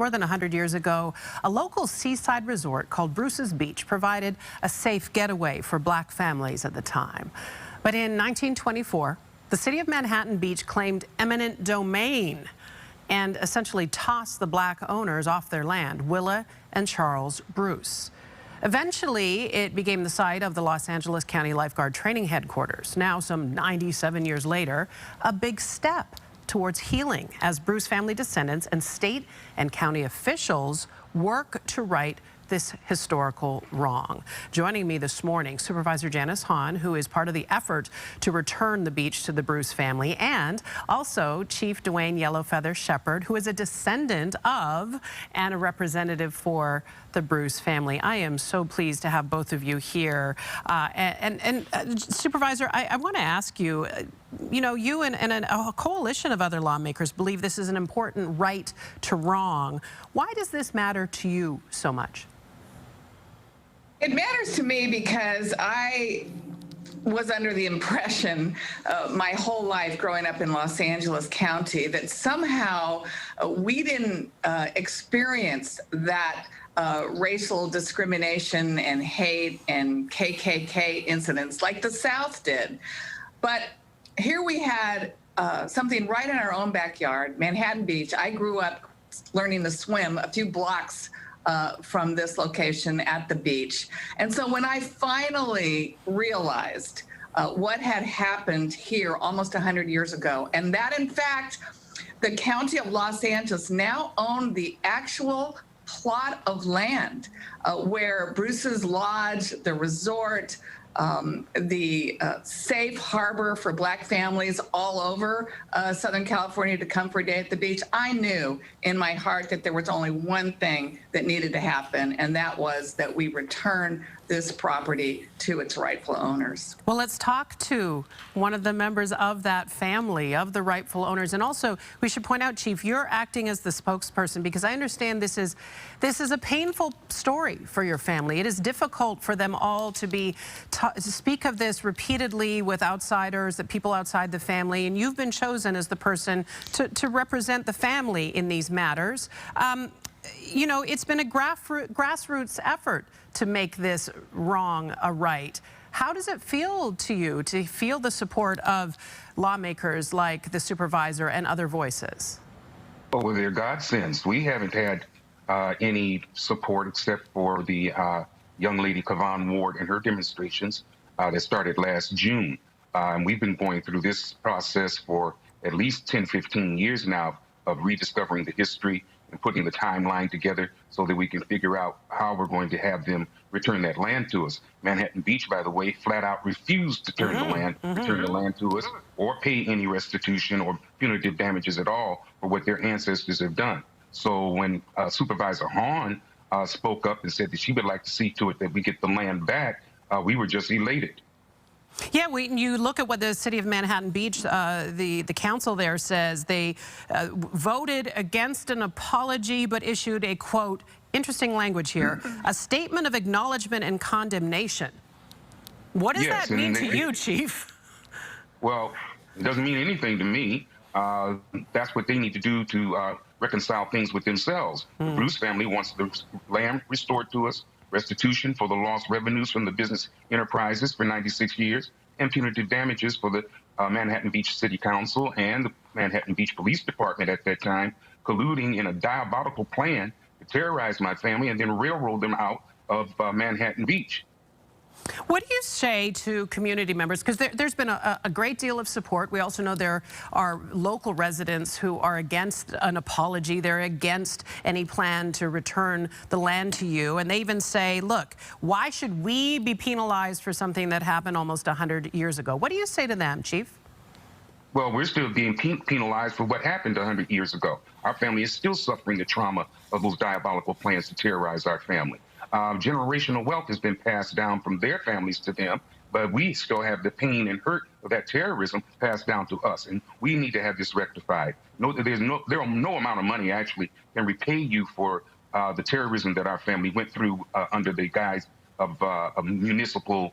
more than 100 years ago, a local seaside resort called Bruce's Beach provided a safe getaway for black families at the time. But in 1924, the city of Manhattan Beach claimed eminent domain and essentially tossed the black owners off their land, Willa and Charles Bruce. Eventually, it became the site of the Los Angeles County Lifeguard Training Headquarters. Now, some 97 years later, a big step towards healing as Bruce family descendants and state and county officials work to right this historical wrong. Joining me this morning, Supervisor Janice Hahn, who is part of the effort to return the beach to the Bruce family, and also Chief Dwayne Yellowfeather Shepherd, who is a descendant of and a representative for the Bruce family. I am so pleased to have both of you here. Supervisor, I want to ask you, you and a coalition of other lawmakers believe this is an important right to wrong. Why does this matter to you so much? It matters to me because I was under the impression my whole life growing up in Los Angeles County that somehow we didn't experience that racial discrimination and hate and KKK incidents like the South did. But here we had something right in our own backyard, Manhattan Beach. I grew up learning to swim a few blocks from this location at the beach. And so when I finally realized what had happened here almost 100 years ago, and that in fact, the county of Los Angeles now owned the actual plot of land where Bruce's Lodge, the resort, the safe harbor for black families all over Southern California to come for a day at the beach, I knew in my heart that there was only one thing that needed to happen, and that was that we return this property to its rightful owners. Well, let's talk to one of the members of that family, of the rightful owners. And also, we should point out, Chief, you're acting as the spokesperson because I understand this is a painful story for your family. It is difficult for them all to speak of this repeatedly with outsiders, the people outside the family, and you've been chosen as the person to represent the family in these matters. It's been a grassroots effort to make this wrong a right. How does it feel to you to feel the support of lawmakers like the supervisor and other voices? Well, they're godsends. We haven't had any support except for the young lady, Kavon Ward, and her demonstrations that started last June. And we've been going through this process for at least 10, 15 years now of rediscovering the history and putting the timeline together so that we can figure out how we're going to have them return that land to us. Manhattan Beach, by the way, flat out refused to return the land to us or pay any restitution or punitive damages at all for what their ancestors have done. So when Supervisor Hahn spoke up and said that she would like to see to it that we get the land back, we were just elated. Yeah, you look at what the city of Manhattan Beach, the council there says they voted against an apology but issued a, quote, interesting language here, a statement of acknowledgement and condemnation. What does that mean to you, Chief? Well, it doesn't mean anything to me. That's what they need to do to reconcile things with themselves. The Bruce family wants the land restored to us, restitution for the lost revenues from the business enterprises for 96 years, and punitive damages for the Manhattan Beach City Council and the Manhattan Beach Police Department at that time, colluding in a diabolical plan to terrorize my family and then railroad them out of Manhattan Beach. What do you say to community members? Because there's been a great deal of support. We also know there are local residents who are against an apology. They're against any plan to return the land to you. And they even say, look, why should we be penalized for something that happened almost 100 years ago? What do you say to them, Chief? Well, we're still being penalized for what happened 100 years ago. Our family is still suffering the trauma of those diabolical plans to terrorize our family. Generational wealth has been passed down from their families to them, but we still have the pain and hurt of that terrorism passed down to us, and we need to have this rectified. There are no amount of money actually can repay you for the terrorism that our family went through under the guise of municipal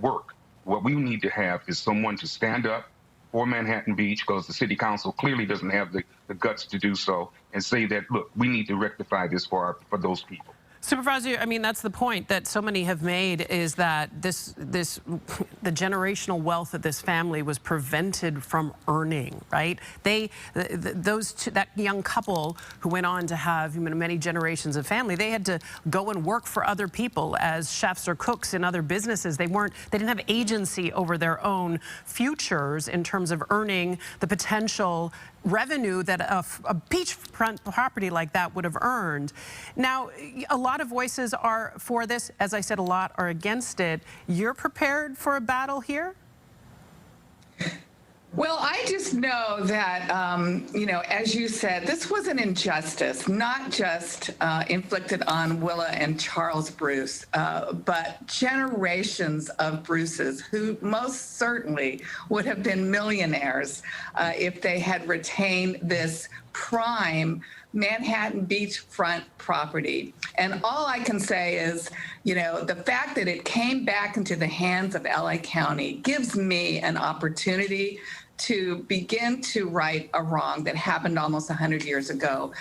work. What we need to have is someone to stand up for Manhattan Beach, because the city council clearly doesn't have the the guts to do so and say that, look, we need to rectify this for those people. Supervisor, I mean, that's the point that so many have made, is that the generational wealth of this family was prevented from earning, right? That young couple who went on to have many generations of family, they had to go and work for other people as chefs or cooks in other businesses. They didn't have agency over their own futures in terms of earning the potential revenue that a beachfront property like that would have earned. Now, a lot of voices are for this. As I said, a lot are against it. You're prepared for a battle here? Well, I just know that, as you said, this was an injustice, not just inflicted on Willa and Charles Bruce, but generations of Bruces who most certainly would have been millionaires if they had retained this prime Manhattan beachfront property. And all I can say is, the fact that it came back into the hands of LA County gives me an opportunity to begin to right a wrong that happened almost 100 years ago.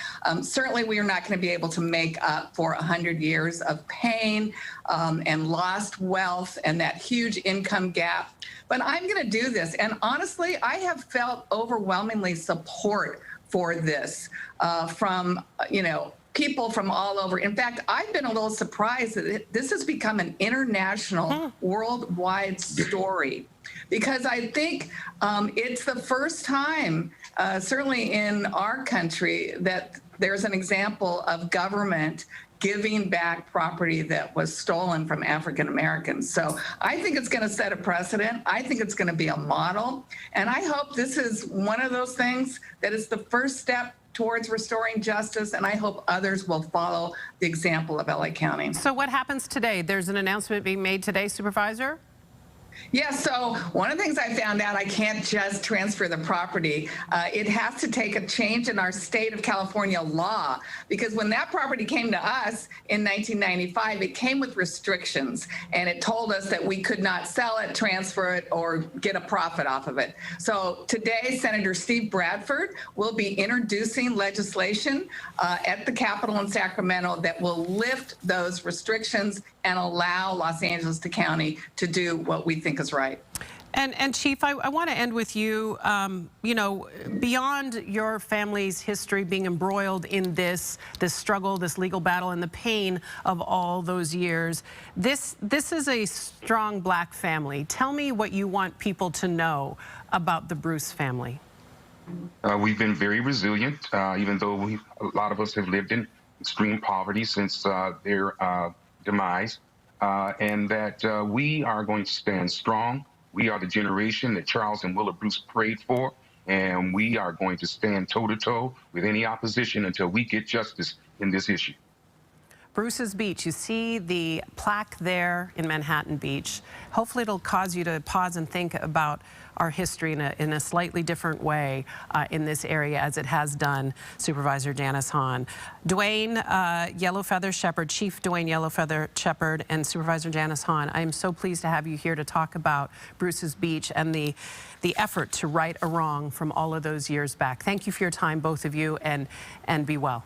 Certainly, we are not going to be able to make up for 100 years of pain and lost wealth and that huge income gap. But I'm going to do this. And honestly, I have felt overwhelmingly support for this from, people from all over. In fact, I've been a little surprised that this has become an international, worldwide story, because I think it's the first time, certainly in our country, that there's an example of government giving back property that was stolen from African Americans. So I think it's going to set a precedent. I think it's going to be a model. And I hope this is one of those things that is the first step towards restoring justice, and I hope others will follow the example of LA County. So what happens today? There's an announcement being made today, Supervisor? Yeah, so one of the things I found out, I can't just transfer the property. It has to take a change in our state of California law, because when that property came to us in 1995, it came with restrictions, and it told us that we could not sell it, transfer it, or get a profit off of it. So today, Senator Steve Bradford will be introducing legislation at the Capitol in Sacramento that will lift those restrictions and allow Los Angeles County to do what we think is right. And Chief, I want to end with you. Beyond your family's history being embroiled in this struggle, this legal battle, and the pain of all those years, this is a strong Black family. Tell me what you want people to know about the Bruce family. We've been very resilient, even though a lot of us have lived in extreme poverty since their demise, and that we are going to stand strong. We are the generation that Charles and Willa Bruce prayed for, and we are going to stand toe-to-toe with any opposition until we get justice in this issue. Bruce's Beach, you see the plaque there in Manhattan Beach. Hopefully it'll cause you to pause and think about our history in a slightly different way in this area, as it has done, Supervisor Janice Hahn. Dwayne Yellowfeather Shepherd, Chief Dwayne Yellowfeather Shepherd, and Supervisor Janice Hahn, I am so pleased to have you here to talk about Bruce's Beach and the effort to right a wrong from all of those years back. Thank you for your time, both of you, and be well.